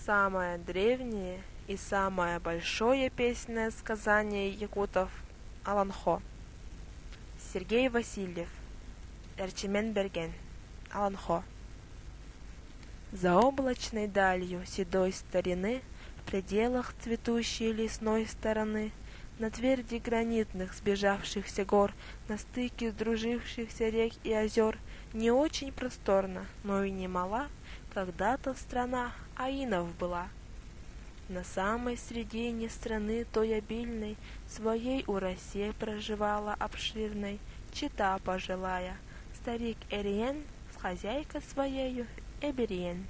Самое древнее и самое большое песенное сказание якутов Аланхо. Сергей Васильев. Эрчимен Берген. Аланхо. За облачной далью седой старины, в пределах цветущей лесной стороны, на тверди гранитных сбежавшихся гор, на стыке сдружившихся рек и озер, не очень просторно, но и не мала, когда-то страна Аинов была. На самой средине страны той обильной своей уросе проживала обширной чета пожилая, старик Эриен с хозяйкой своею Эбериен.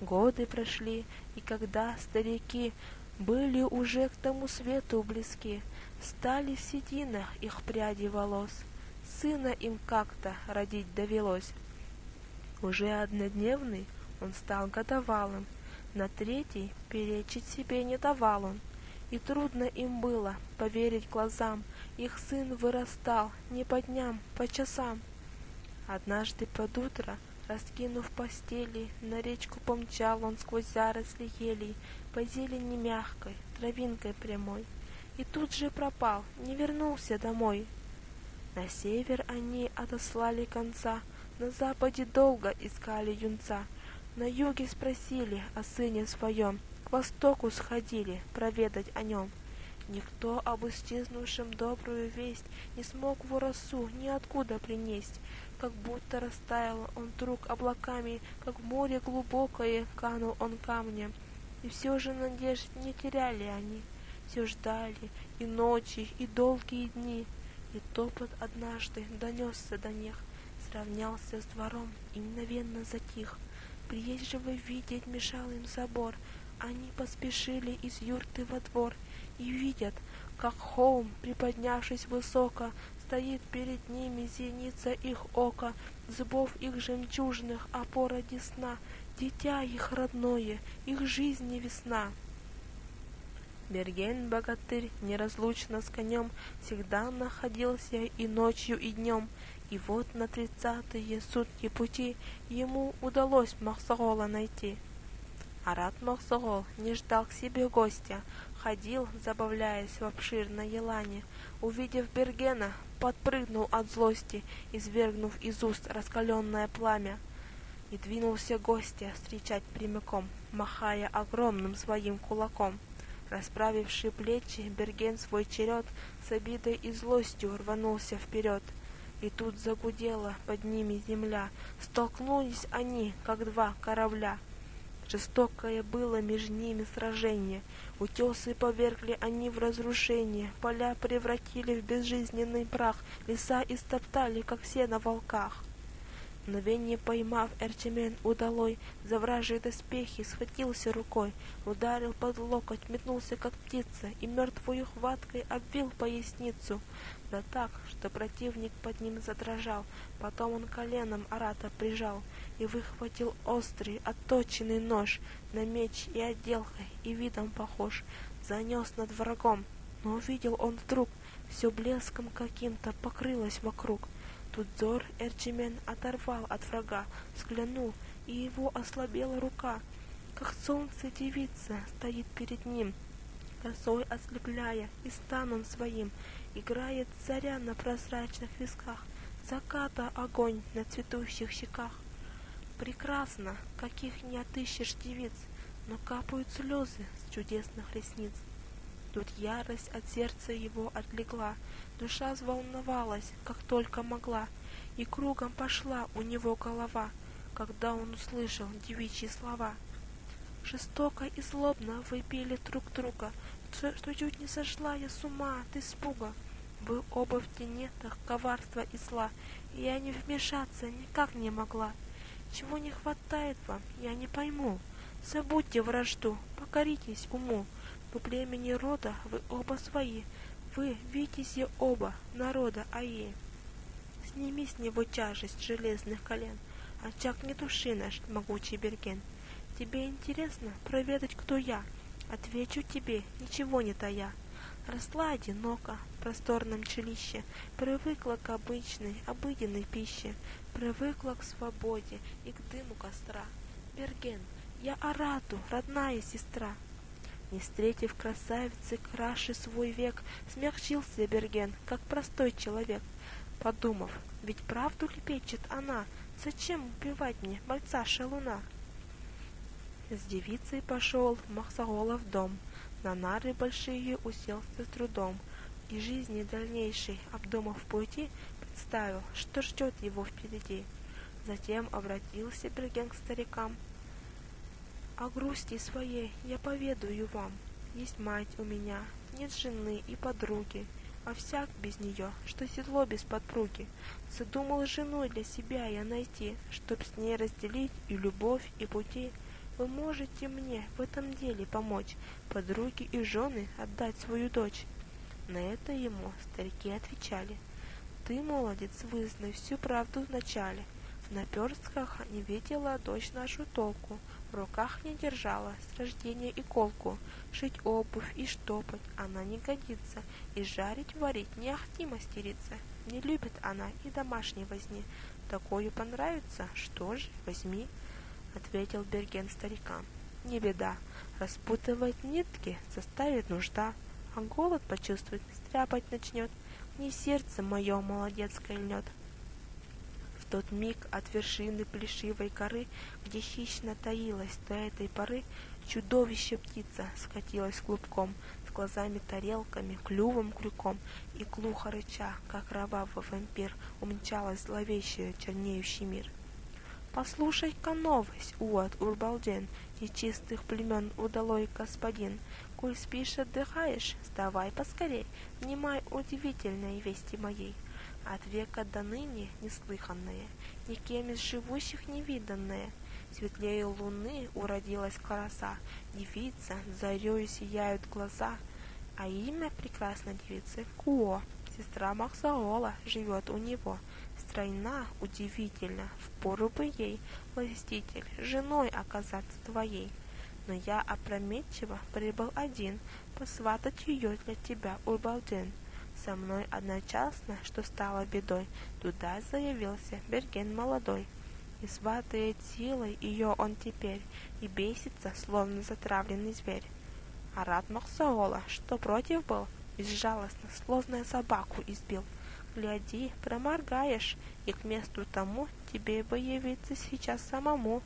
Годы прошли, и когда старики были уже к тому свету близки, стали в сединах их пряди волос, сына им как-то родить довелось. Уже однодневный он стал годовалым, на третий перечить себе не давал он, и трудно им было поверить глазам, их сын вырастал не по дням, по часам. Однажды под утро, раскинув постели, на речку помчал он сквозь заросли елей, по зелени мягкой, травинкой прямой, и тут же пропал, не вернулся домой. На север они отослали конца, на западе долго искали юнца, на юге спросили о сыне своем, к востоку сходили проведать о нем. Никто об исчезнувшем добрую весть не смог в росу ниоткуда принесть, как будто растаял он вдруг облаками, как в море глубокое канул он камнем. И все же надежд не теряли они, все ждали и ночи, и долгие дни. И топот однажды донесся до них, сравнялся с двором и мгновенно затих. Приезжего видеть мешал им забор, они поспешили из юрты во двор и видят, как холм, приподнявшись высоко, стоит перед ними зеница их ока, зубов их жемчужных опора десна, дитя их родное, их жизни весна. Берген, богатырь, неразлучно с конем, всегда находился и ночью, и днем, и вот на 30-е сутки пути ему удалось Махсогола найти. Арат Махсогол не ждал к себе гостя, ходил, забавляясь в обширной елане, увидев Бергена, подпрыгнул от злости, извергнув из уст раскаленное пламя, и двинулся гостя встречать прямиком, махая огромным своим кулаком. Расправивши плечи, Берген свой черед с обидой и злостью рванулся вперед. И тут загудела под ними земля, столкнулись они, как два корабля. Жестокое было между ними сражение, утесы повергли они в разрушение, поля превратили в безжизненный прах, леса истоптали, как все на волках. Мгновение поймав Эрчимен удалой, за вражьи доспехи схватился рукой, ударил под локоть, метнулся, как птица, и мертвую хваткой обвил поясницу, да так, что противник под ним задрожал. Потом он коленом Арата прижал и выхватил острый, отточенный нож, на меч и отделкой, и видом похож, занес над врагом, но увидел он вдруг, все блеском каким-то покрылось вокруг. Тут взор Эрчимен оторвал от врага, взглянул, и его ослабела рука, как солнце девица стоит перед ним, косой ослепляя, и станом своим играет заря на прозрачных висках, заката огонь на цветущих щеках. Прекрасно, каких не отыщешь девиц, но капают слезы с чудесных ресниц. Тут ярость от сердца его отлегла, душа взволновалась, как только могла, и кругом пошла у него голова, когда он услышал девичьи слова. Жестоко и злобно вы били друг друга, что чуть не сошла я с ума от испуга. Вы оба в тенетах коварства и зла, и я не вмешаться никак не могла. Чего не хватает вам, я не пойму. Забудьте вражду, покоритесь уму. По племени рода вы оба свои, вы витязи оба народа Аи. Сними с него тяжесть железных колен, очаг не души наш могучий Берген. Тебе интересно проведать, кто я? Отвечу тебе, ничего не тая. Росла одиноко в просторном жилище, привыкла к обычной, обыденной пище, привыкла к свободе и к дыму костра. Берген, Я Арату, родная сестра. Не встретив красавицы краше свой век, смягчился Берген, как простой человек, подумав, ведь правду лепечет она, зачем убивать мне, мальца шалуна? С девицей пошел Махсаола в дом, на нары большие уселся с трудом, и жизни дальнейшей, обдумав пути, представил, что ждет его впереди. Затем обратился Берген к старикам. О грусти своей я поведаю вам. Есть мать у меня, нет жены и подруги, а всяк без нее, что седло без подпруги. Задумал женой для себя я найти, чтоб с ней разделить и любовь, и пути. Вы можете мне в этом деле помочь, подруги и жены отдать свою дочь. На это ему старики отвечали. Ты, молодец, вызнай всю правду вначале. В наперстках не видела дочь нашу толку, в руках не держала с рождения иголку. Шить обувь и штопать она не годится, и жарить, варить не ахти мастерица. Не любит она и домашней возни. Такое понравится, что же, возьми, — ответил Берген старикам. Не беда, распутывать нитки заставит нужда, а голод почувствует, стряпать начнет, не сердце мое молодецкое льнет. В тот миг от вершины плешивой горы, где хищно таилась до этой поры, чудовище-птица скатилась клубком, с глазами-тарелками, клювом крюком, и глухо рыча, как кровавый вампир, умчалась зловещий чернеющий мир. Послушай-ка новость, Уат Урбалден, нечистых племен удалой господин. Коль спишь, отдыхаешь, вставай поскорей, внимай удивительной вести моей. От века до ныне неслыханное, никем из живущих невиданное. Светлее луны уродилась краса, девица, зарею сияют глаза. А имя прекрасной девицы Куо, сестра Махсаола, живет у него. Стройна, удивительно, впору бы ей, властитель, женой оказаться твоей. Но я опрометчиво прибыл один, посватать ее для тебя, Урбалден. Со мной одночасно, что стало бедой, туда заявился Берген молодой. И сватает силой ее он теперь, и бесится, словно затравленный зверь. Арат Махсаола, что против был, безжалостно, словно собаку избил. Гляди, проморгаешь, и к месту тому тебе бы явиться сейчас самому.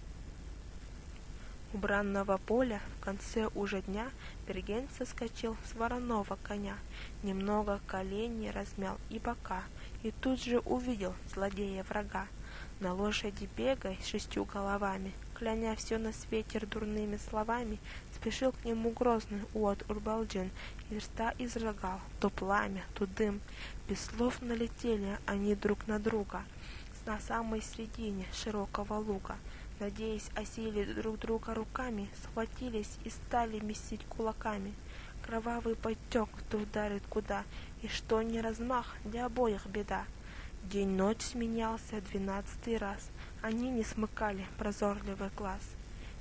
У бранного поля в конце уже дня Берген соскочил с вороного коня, немного колени размял и бока, и тут же увидел злодея врага. На лошади бегай с 6 головами, кляня все на свете дурными словами, спешил к нему грозный Уат Урбалден, и рта изрыгал то пламя, то дым. Без слов налетели они друг на друга на самой средине широкого луга. Надеясь осилить друг друга руками, схватились и стали месить кулаками. Кровавый подтек, кто ударит куда, и что не размах, для обоих беда. День-ночь сменялся 12-й раз, они не смыкали прозорливый глаз.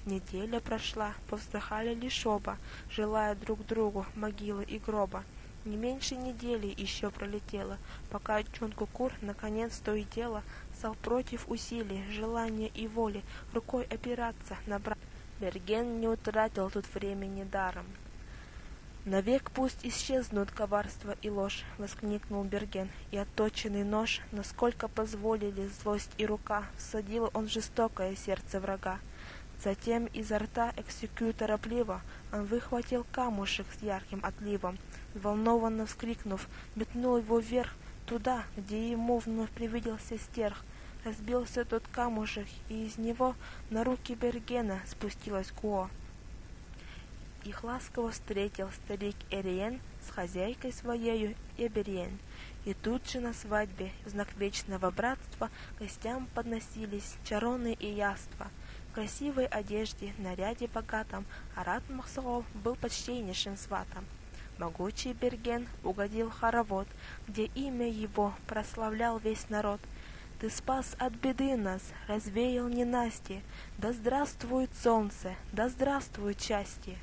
Неделя прошла, повздыхали лишь оба, желая друг другу могилы и гроба. Не меньше недели еще пролетело, пока Чонкукур наконец то и дело стал против усилий, желания и воли рукой опираться на брат. Берген не утратил тут времени даром. «Навек пусть исчезнут коварство и ложь!» — воскликнул Берген, и отточенный нож, насколько позволили злость и рука, всадил он в жестокое сердце врага. Затем изо рта экзекьютора торопливо он выхватил камушек с ярким отливом, взволнованно вскрикнув, метнул его вверх, туда, где ему вновь привиделся стерх. Разбился тот камушек, и из него на руки Бергена спустилась Куо. Их ласково встретил старик Эриен с хозяйкой своею Эбериен. И тут же на свадьбе, в знак вечного братства, гостям подносились чароны и яства. В красивой одежде, наряде богатом, Арат Махсаол был почтеннейшим сватом. Могучий Берген угодил в хоровод, где имя его прославлял весь народ. Ты спас от беды нас, развеял ненастье, да здравствует солнце, да здравствует счастье.